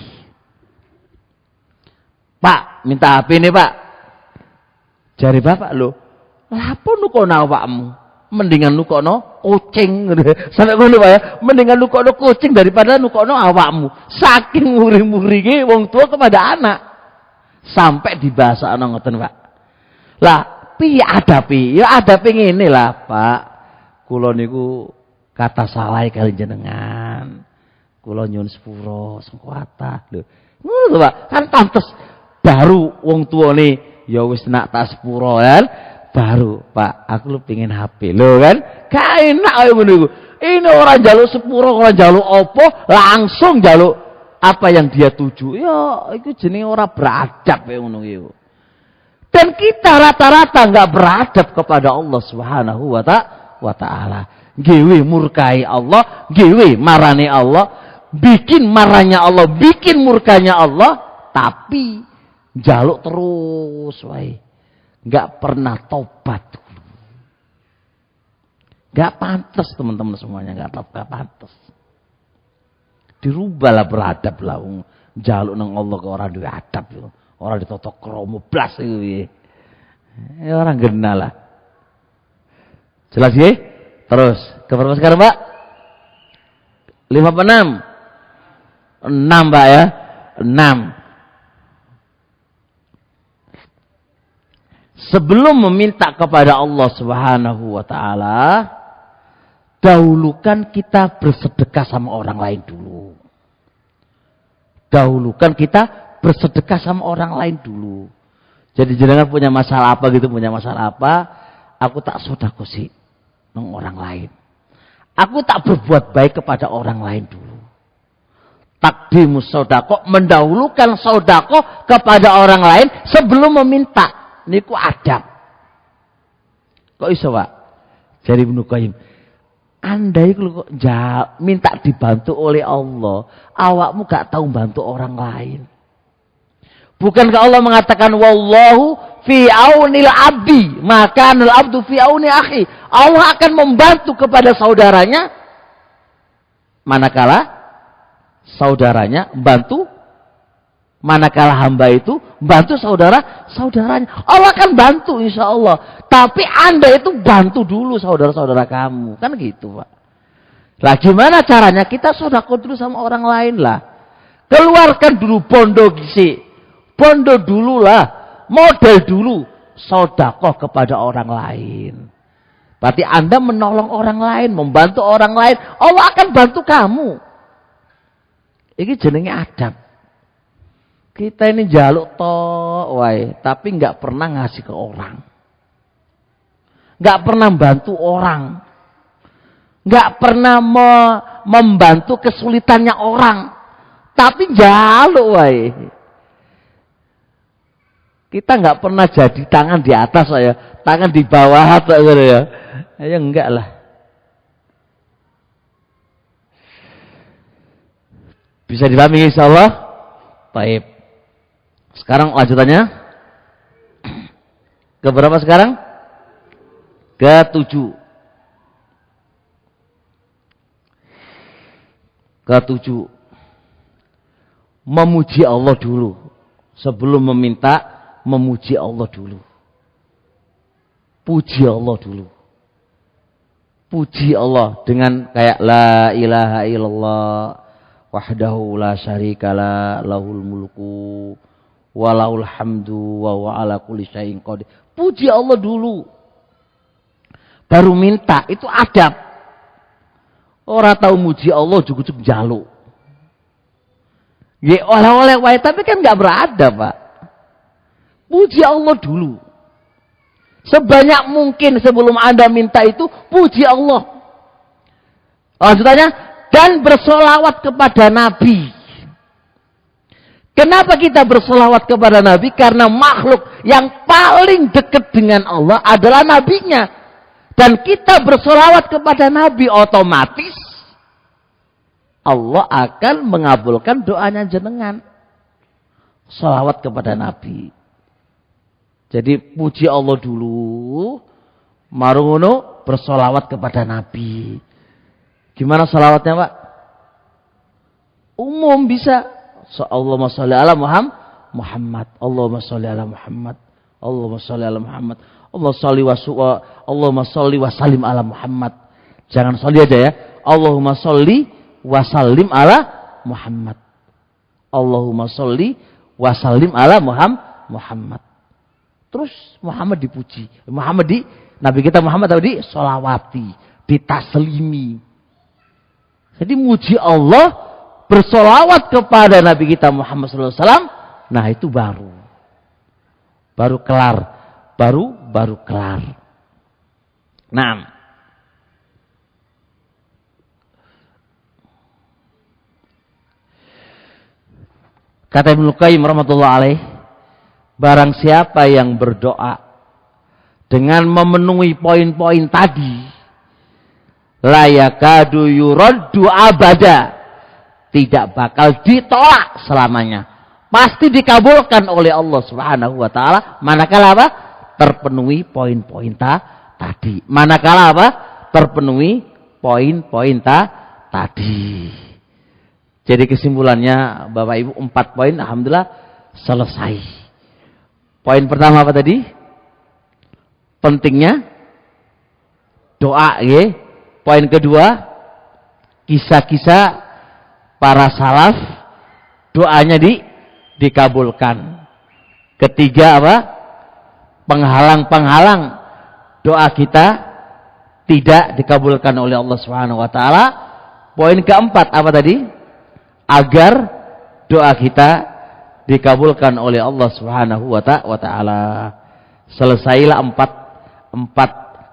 Pak, minta HP nih Pak. Jari Bapak loh. Lapo nukono awakmu? Mendingan nukono kucing. Sampai ngono Pak ya. Mendingan nukono kucing daripada nukono awakmu. Saking muri-murine wong tua kepada anak. Sampai dibahasa ana ngoten Pak. Lah piye adapi? Ya adapi ngene lah, Pak. Kula niku kata salah kali jenengan. Kula nyuwun sepuro sing kuatah lho. Ngono Pak, kan pantes baru wong tuane ya wis nak tak sepuro kan. Baru, Pak, aku lu pengen HP lho kan. Gak enak kaya ngono iku. Ini orang jaluk sepuro, orang jaluk opo, langsung jaluk apa yang dia tuju, ya itu jenenge ora beradab ya ngono iku. Dan kita rata-rata enggak beradab kepada Allah Subhanahu wa taala. Ngewe murkai Allah, ngewe marane Allah, bikin marahnya Allah, bikin murkanya Allah, tapi jaluk terus wae. Enggak pernah tobat. Enggak pantas teman-teman semuanya, enggak pantas. Dirubahlah beradab lah jaluk nang Allah ke orang duwe adab yo. Ora ditotok kromo blas iku piye. Ya orang genah lah. Jelas ya? Terus, ke berapa sekarang, Pak? 5 apa 6? 6, Pak ya. 6. Sebelum meminta kepada Allah Subhanahu wa taala, dahulukan kita bersedekah sama orang lain dulu. Dahulukan kita bersedekah sama orang lain dulu. Jadi jenengan punya masalah apa gitu, punya masalah apa, aku tak sedekah sih nang orang lain. Aku tak berbuat baik kepada orang lain dulu. Takdimus sedekah, mendahulukan sedekah kepada orang lain sebelum meminta. Niku adab. Kok iso, Pak? Jadi Ibnu Qayyim, andai kalau kok minta dibantu oleh Allah, awakmu gak tahu bantu orang lain. Bukankah Allah mengatakan wallahu fi aunil abdi, maka anil abdu fi auni akhi. Allah akan membantu kepada saudaranya manakala saudaranya bantu, manakala hamba itu bantu saudaranya. Allah akan bantu insya Allah. Tapi Anda itu bantu dulu saudara-saudara kamu. Kan gitu, Pak. Lah gimana caranya? Kita sedekah dulu sama orang lain lah. Keluarkan dulu bondo gisi. Bondo dulu lah. Modal dulu. Sedekah kepada orang lain. Berarti Anda menolong orang lain. Membantu orang lain. Allah akan bantu kamu. Ini jenenge adab. Kita ini jaluk tok wae, tapi nggak pernah ngasih ke orang. Nggak pernah bantu orang. Nggak pernah membantu kesulitannya orang. Tapi jaluk wae. Kita nggak pernah jadi tangan di atas ya, tangan di bawah atau gitu ya. Ya enggak lah. Bisa dipahami insyaallah? Baik. Sekarang lanjutannya. Ke berapa sekarang? Ke-7. Ke-7. Memuji Allah dulu. Sebelum meminta, memuji Allah dulu. Puji Allah dulu. Puji Allah dengan kayak la ilaha illallah wahdahu la syarikalah lahul mulku walahul hamdu wa huwa ala kulli syai'in qadir. Puji Allah dulu. Baru minta, itu adab. Orang tahu muji Allah cukup jaluk. Ya oleh-oleh wae tapi kan enggak beradab, Pak. Puji Allah dulu. Sebanyak mungkin sebelum Anda minta itu puji Allah. Lanjutannya, dan bersolawat kepada Nabi. Kenapa kita bersolawat kepada Nabi? Karena makhluk yang paling dekat dengan Allah adalah nabinya. Dan kita bersolawat kepada Nabi, otomatis Allah akan mengabulkan doanya jenengan. Solawat kepada Nabi. Jadi puji Allah dulu, marungono bersolawat kepada Nabi. Gimana solawatnya, Pak? Umum bisa. Allahumma sholli ala Muhammad. Allahumma sholli ala Muhammad. Allahumma sholli ala Muhammad. Allahumma sholli wa sallim ala Muhammad. Jangan sholli aja ya. Allahumma sholli wa sallim ala Muhammad. Allahumma sholli wa sallim ala Muhammad. Terus Muhammad dipuji. Nabi kita Muhammad tadi solawati, ditaslimi. Jadi muji Allah, bersolawat kepada Nabi kita Muhammad SAW, nah itu baru kelar, baru kelar. Nah, Kata Ibnu Qayyim rahmatullah alaih, barang siapa yang berdoa dengan memenuhi poin-poin tadi, la yakadu yuraddu abada, tidak bakal ditolak selamanya, pasti dikabulkan oleh Allah Subhanahu wa taala manakala apa? Terpenuhi poin-poin tadi. Manakala apa? Terpenuhi poin-poin tadi. Jadi kesimpulannya Bapak Ibu 4 poin alhamdulillah selesai. Poin pertama apa tadi? Pentingnya doa, ya. Poin kedua, kisah-kisah para salaf, doanya dikabulkan. Ketiga apa? Penghalang-penghalang doa kita tidak dikabulkan oleh Allah Subhanahu wa taala. Poin keempat apa tadi? Agar doa kita dikabulkan oleh Allah Subhanahu wa taala. Selesailah empat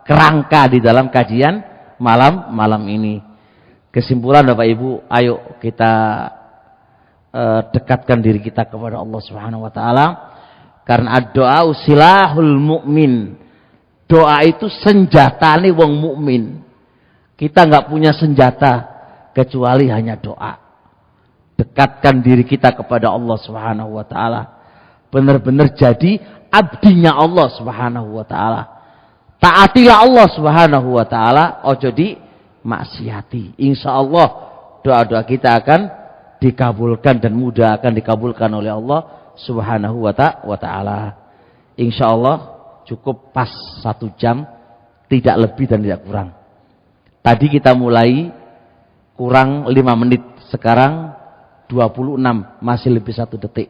kerangka di dalam kajian malam ini. Kesimpulan Bapak Ibu, ayo kita dekatkan diri kita kepada Allah Subhanahu wa taala, karena doa silahul mukmin. Doa itu senjatane wong mukmin. Kita nggak punya senjata kecuali hanya doa. Dekatkan diri kita kepada Allah Subhanahu wa taala. Benar-benar jadi abdinya Allah Subhanahu wa taala. Taatilah Allah Subhanahu wa taala, ojo di maksiati. Insyaallah doa-doa kita akan dikabulkan dan mudah akan dikabulkan oleh Allah Subhanahu wa taala. Insyaallah cukup pas 1 jam, tidak lebih dan tidak kurang. Tadi kita mulai kurang 5 menit, sekarang 26, masih lebih 1 detik.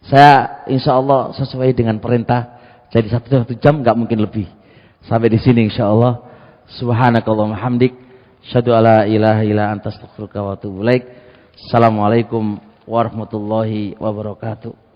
Saya insya Allah sesuai dengan perintah, jadi 1 jam nggak mungkin lebih. Sampai di sini insya Allah. Subhanakallahumma hamdik, syadu ala ilaha illa anta astaghfiruka wa atubu ilaik. Assalamualaikum warahmatullahi wabarakatuh.